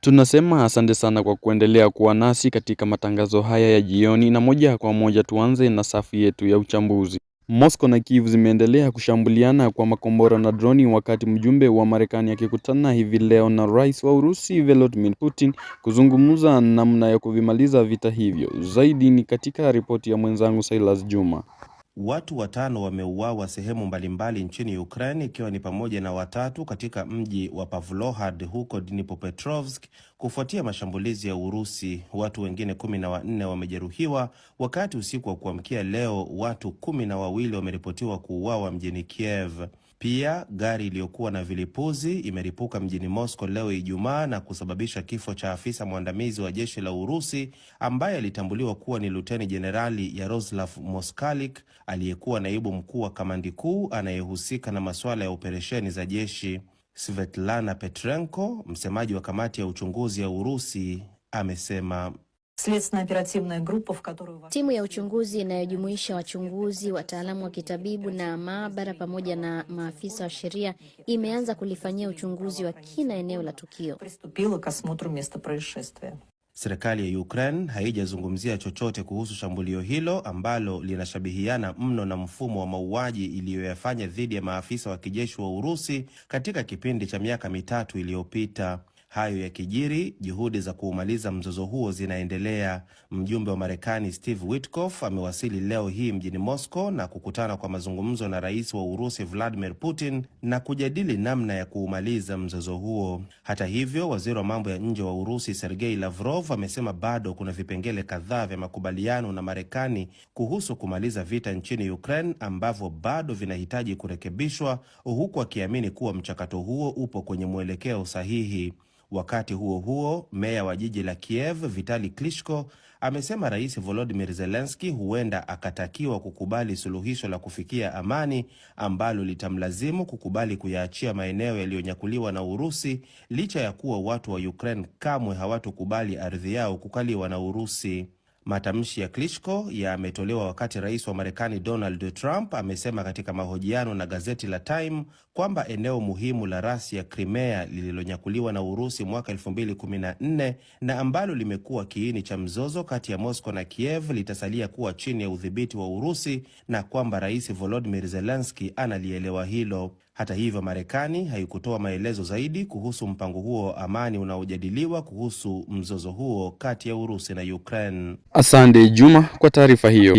Tunasema asante sana kwa kuendelea kuwa nasi katika matangazo haya ya jioni, na moja kwa moja tuanze na safu yetu ya uchambuzi. Moscow na Kyiv zimeendelea kushambuliana kwa makombora na droni, wakati mjumbe wa Marekani akikutana hivi leo na Rais wa Urusi Vladimir Putin kuzungumza namna ya kuvimaliza vita hivyo. Zaidi ni katika ripoti ya mwenzangu Silas Juma. Watu 5 wameuawa sehemu mbalimbali nchini Ukraine, ikiwa ni pamoja na 3 katika mji wa Pavlohad huko Dnipropetrovsk kufuatia mashambulizi ya Urusi. Watu wengine 14 wamejeruhiwa, wakati usiku wa kuamkia leo watu 12 wameripotiwa kuuawa mjini Kiev. Pia gari iliyokuwa na vilipuzi imeripuka mjini Moscow leo Ijumaa na kusababisha kifo cha afisa mwandamizi wa jeshi la Urusi ambaye alitambuliwa kuwa ni Luteni Jenerali Yaroslav Moskalik, aliyekuwa naibu mkuu wa kamandi kuu anayehusika na masuala ya operesheni za jeshi. Svetlana Petrenko, msemaji wa kamati ya uchunguzi ya Urusi, amesema timu ya uchunguzi inayojumuisha wachunguzi, wataalamu wa kitabibu na maabara pamoja na maafisa wa sheria imeanza kulifanyia uchunguzi wa kina eneo la tukio. Serikali ya Ukraine haijazungumzia chochote kuhusu shambulio hilo ambalo linashabihiana mno na mfumo wa mauaji iliyoyafanya dhidi ya maafisa wa kijeshi wa Urusi katika kipindi cha miaka 3 iliyopita. Hayo yakijiri, juhudi za kuumaliza mzozo huo zinaendelea. Mjumbe wa Marekani Steve Witkoff amewasili leo hii mjini Moscow na kukutana kwa mazungumzo na rais wa Urusi Vladimir Putin na kujadili namna ya kuumaliza mzozo huo. Hata hivyo, waziri wa mambo ya nje wa Urusi Sergei Lavrov amesema bado kuna vipengele kadhaa vya makubaliano na Marekani kuhusu kumaliza vita nchini Ukraine ambavyo bado vinahitaji kurekebishwa, huku akiamini kuwa mchakato huo upo kwenye mwelekeo sahihi. Wakati huo huo, meya wa jiji la Kiev Vitali Klitschko amesema Rais Volodymyr Zelensky huenda akatakiwa kukubali suluhisho la kufikia amani ambalo litamlazimu kukubali kuyaachia maeneo yaliyonyakuliwa na Urusi, licha ya kuwa watu wa Ukraine kamwe hawatokubali ardhi yao kukaliwa na Urusi. Matamshi ya Klitschko yametolewa wakati rais wa Marekani Donald Trump amesema katika mahojiano na gazeti la Time kwamba eneo muhimu la rasi ya Crimea lililonyakuliwa na Urusi mwaka 2014 na ambalo limekuwa kiini cha mzozo kati ya Moscow na Kiev litasalia kuwa chini ya udhibiti wa Urusi, na kwamba Rais Volodymyr Zelensky analielewa hilo. Hata hivyo, Marekani haikutoa maelezo zaidi kuhusu mpango huo wa amani unaojadiliwa kuhusu mzozo huo kati ya Urusi na Ukraine. Asante Juma kwa taarifa hiyo.